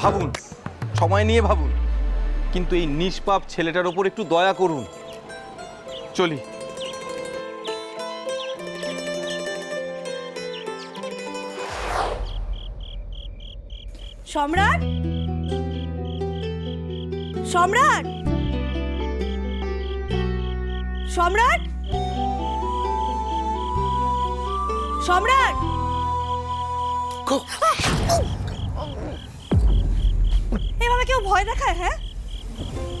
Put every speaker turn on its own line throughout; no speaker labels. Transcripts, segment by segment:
ভাবুন, সময় নিয়ে ভাবুন, কিন্তু এই নিষ্পাপ ছেলেটার ওপর একটু দয়া করুন। চলি।
সম্রাট, সম্রাট, সম্রাট, সম্রাট। এভাবে কেউ ভয় দেখায়? হ্যাঁ,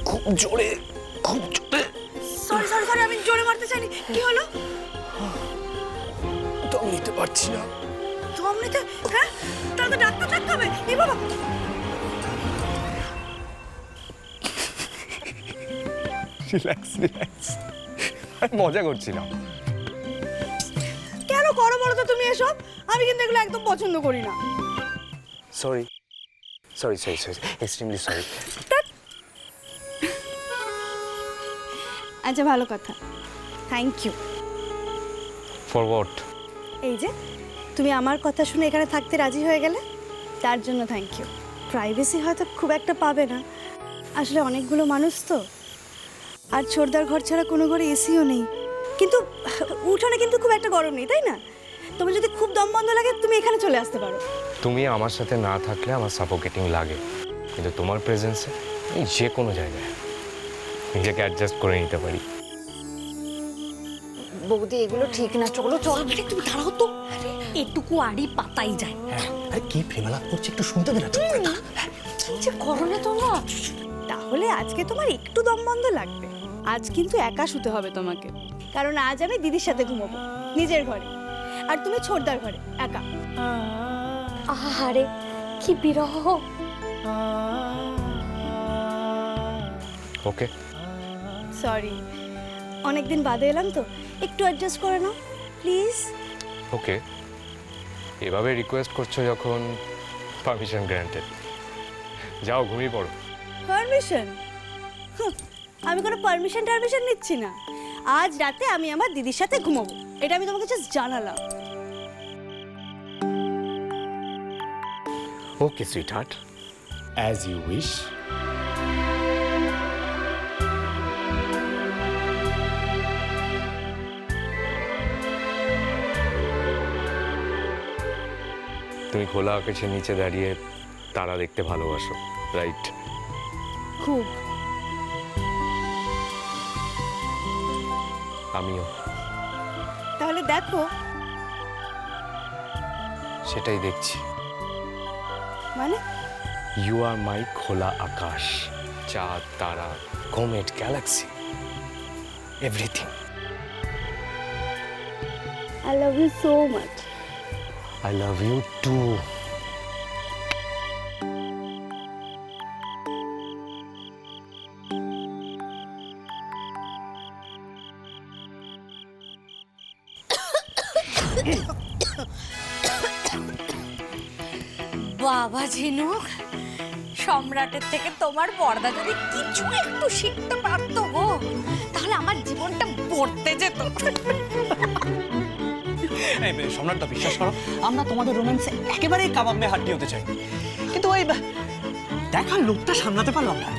খুব জোরে, খুব জোরে।
সরি সরি সরি, আমি জোরে মারতে চাইনি। কি হলো?
দম নিতে পারছি না।
দম নিতে? হ্যাঁ, তাহলে তো ডাক্তার ডাকতে হবে। এ বাবা,
রিল্যাক্স রিল্যাক্স, আমি মজা করছিলাম।
কেন করো বলো তো তুমি এসব? আমি কিন্তু এগুলো একদম পছন্দ করি না।
Sorry sorry sorry sorry, extremely sorry.
আচ্ছা, ভালো কথা, থ্যাংক ইউ।
For what?
এই যে তুমি আমার কথা শুনে এখানে থাকতে রাজি হয়ে গেলে, তার জন্য থ্যাংক ইউ। প্রাইভেসি হয়তো খুব একটা পাবে না, আসলে অনেকগুলো মানুষ তো, আর ছোটদার ঘর ছাড়া কোনো ঘরে এসিও নেই, কিন্তু উঠোনে কিন্তু খুব একটা গরম নেই, তাই না? তোমার যদি খুব দম বন্ধ লাগে তুমি এখানে চলে আসতে পারো।
তুমি আমার সাথে না থাকলে আমার সাফোকেটিং লাগে, কিন্তু তোমার প্রেজেন্সে আমি যে কোনো জায়গায় নিজেকে অ্যাডজাস্ট করে নিতে পারি।
বৌদি, এগুলো ঠিক না, চলো চলো। আরে তুমি দাঁড়াও তো, এটুকু আড়ি পাতাই যায়।
আরে কি প্রেমালাপ করছে একটু শুনতে দে না। চুপ করে থাক।
কি যে করো না তোমরা।
তাহলে আজকে তোমার একটু দম বন্ধ লাগবে। আজ কিন্তু একা শুতে হবে তোমাকে, কারণ আজ আমি দিদির সাথে ঘুমোবো নিজের ঘরে, আর তুমি ছোটদার ঘরে একা।
আহারে কি বিরহ।
ওকে,
সরি, অনেকদিন বাদে এলাম তো, একটু অ্যাডজাস্ট করে নাও প্লিজ।
ওকে, এভাবে রিকোয়েস্ট করছো যখন, পারমিশন গ্র্যান্টেড। যাও ঘুমিয়ে পড়ো।
পারমিশন? আমি কোনো পারমিশন টারমিশন নিচ্ছি না। আজ রাতে আমি আমার দিদির সাথে ঘুমাবো, এটা আমি তোমাকে জাস্ট জানালাম।
Okay sweetheart, as you wish. তুমি খোলা আকাশের নিচে দাঁড়িয়ে তারা দেখতে ভালোবাসো, রাইট?
খুব।
আমিও
তাহলে দেখো।
সেটাই দেখছি।
মানে?
ইউ আর মাই খোলা আকাশ, চাঁদ, তারা, comet, galaxy, everything.
I love you so much.
I love you too.
বাবা ঝিনুক, সম্রাটের থেকে তোমার বড়দা যদি কিছু একটু শিখতে পারতো গো, তাহলে আমার জীবনটা বর্তে যেত।
সম্রাটটা বিশ্বাস করো, আমরা তোমাদের রোম্যান্সে একেবারেই কাবাবে হাড্ডি হতে চাই, কিন্তু ওই দেখার লোকটা সামলাতে পারলাম না।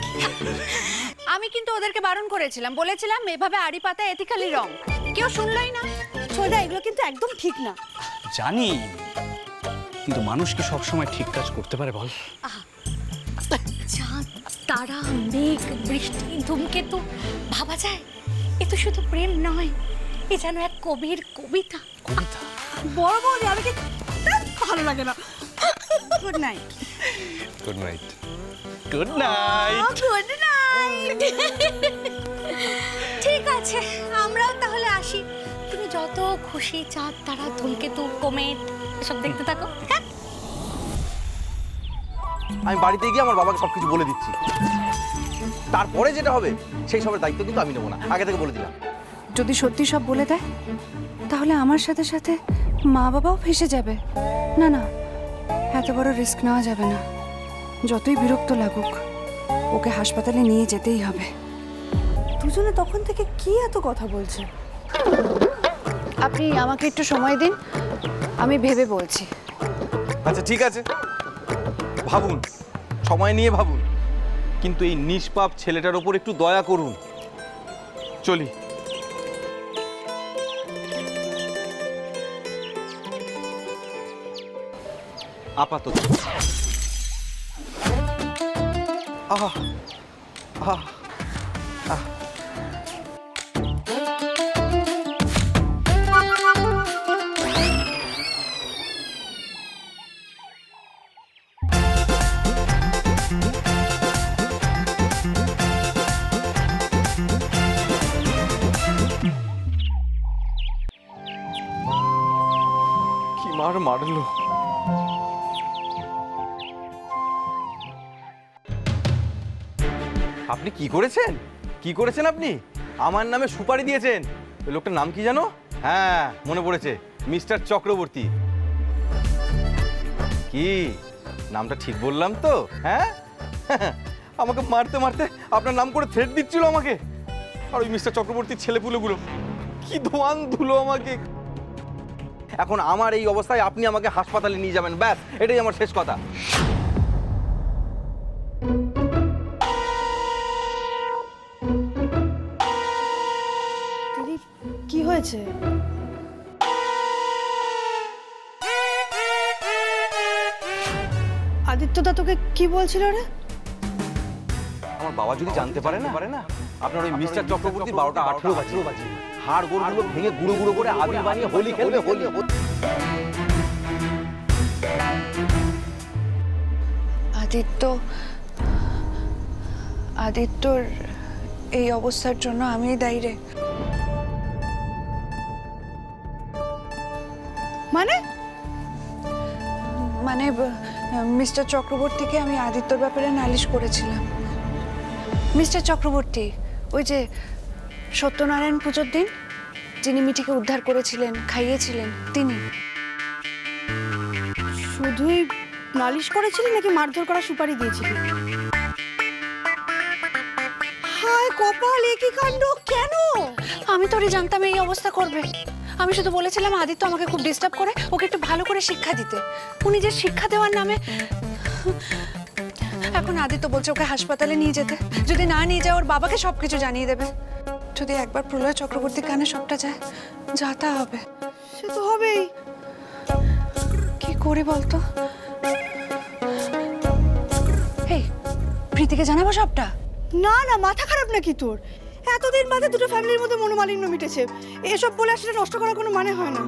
আমি কিন্তু ওদেরকে বারণ করেছিলাম, বলেছিলাম এভাবে আড়ি পাতা এথিক্যালি রং, কেউ শুনলই না।
ছোটদা, এগুলো কিন্তু একদম ঠিক না।
জানি, কিন্তু মানুষ কি সবসময় ঠিক কাজ করতে পারে বল?
চাঁদ, তারা, মেঘ, বৃষ্টি, ধূমকেতু, ভাবা যায় এ তো শুধু প্রেম নয়, এ যেন এক কবির কবিতা।
কবিতা?
বড় বৌদি, আমি কি ভালো লাগে না। Good night.
Good night.
Good night.
Good night.
ঠিক আছে, আমরাও তাহলে আসি। তুমি যত খুশি চাঁদ, তারা, ধূমকেতু, কোমেট এসব দেখতে থাকো। হ্যাঁ,
আমি বাড়িতে গিয়ে আমার বাবাকে সবকিছু বলে দিচ্ছি, তারপরে যেটা হবে সেই সবের দায়িত্ব কিন্তু আমি নেবো না, আগে থেকে বলে দিলাম।
যদি সত্যি সব বলে দেয় তাহলে আমার সাথে সাথে মা বাবাও ফেঁসে যাবে। না না, এত বড় রিস্ক নেওয়া যাবে না। যতই বিরক্ত লাগুক, ওকে হাসপাতালে নিয়ে যেতেই হবে।
দুজনে তখন থেকে কি এত কথা বলছে?
আপনি আমাকে একটু সময় দিন, আমি ভেবে বলছি।
আচ্ছা ঠিক আছে, ভাবুন, সময় নিয়ে ভাবুন, কিন্তু এই নিষ্পাপ ছেলেটার ওপর একটু দয়া করুন। চলি। আপাতত আহ আহ আহ কি মারলো। আপনি কি করেছেন? কি করেছেন আপনি? আমার নামে সুপারি দিয়েছেন। ওই লোকটার নাম কি জানো? হ্যাঁ, মনে পড়েছে, মিস্টার চক্রবর্তী। কি নামটা ঠিক বললাম তো? হ্যাঁ, আমাকে মারতে মারতে আপনার নাম করে থ্রেট দিচ্ছিল আমাকে। আর ওই মিস্টার চক্রবর্তীর ছেলেপুলেগুলো কি ধোয়ান ধুলো আমাকে। এখন আমার এই অবস্থায় আপনি আমাকে হাসপাতালে নিয়ে যাবেন, ব্যাস এটাই আমার শেষ কথা।
দিদি, কি হয়েছে? আদিত্যদা তোকে কি বলছিল রে?
আমার বাবা যদি জানতে পারে না আপনার ওই মিস্টার চক্রবর্তী 12টা 18 বাজে হাড় গোড়গুলো ভেঙে গুঁড়ো গুঁড়ো করে আবির বানিয়ে হোলি খেলবে। হোলি
আদিত্যর এই অবস্থার জন্য আমিই দায়ী রে।
মানে
মানে মিস্টার চক্রবর্তীকে আমি আদিত্যর ব্যাপারে নালিশ করেছিলাম। মিস্টার চক্রবর্তী, ওই যে সত্যনারায়ণ পুজোর দিন যিনি মিঠিকে উদ্ধার করেছিলেন, খাইয়েছিলেন, তিনি।
শুধুই নালিশ করেছিলি নাকি মারধর করা সুপারি দিয়েছিলি? হায় কপাল, এ কি কাণ্ড! কেন?
আমি তোরই জানতাম এই অবস্থা করবে। আমি শুধু বলেছিলাম আদিত্য আমাকে খুব ডিস্টার্ব করে, ওকে একটু ভালো করে শিক্ষা দিতে। উনি যে শিক্ষা দেওয়ার নামে এখন আদিত্য বলছে ওকে হাসপাতালে নিয়ে যেতে। যদি না নিয়ে যায় ওর বাবাকে সবকিছু জানিয়ে দেবে। যদি একবার প্রলয় চক্রবর্তীর কানে সবটা যায়, যা তা হবে।
সে তো হবেই।
কি করে বলতো? এই প্রীতিকে জানাবো সবটা?
না না, মাথা খারাপ নাকি তোর? এতদিন বাদে দুটো ফ্যামিলির মধ্যে মনোমালিন্য মিটেছে, এসব বলে আসলে নষ্ট করার কোনো মানে হয় না।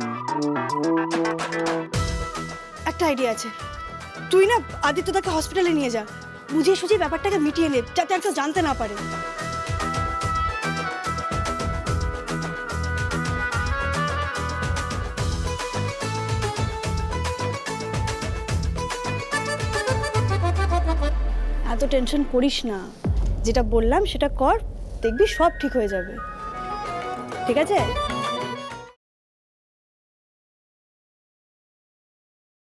একটা আইডিয়া আছে, তুই না আদিত্যদাকে হসপিটালে নিয়ে যা, বুঝিয়ে সুঝিয়ে ব্যাপারটাকে মিটিয়ে নে, যাতে আর কেউ জানতে না পারে। এত টেনশন করিস না, যেটা বললাম সেটা কর, দেখবি সব ঠিক হয়ে যাবে। ঠিক আছে?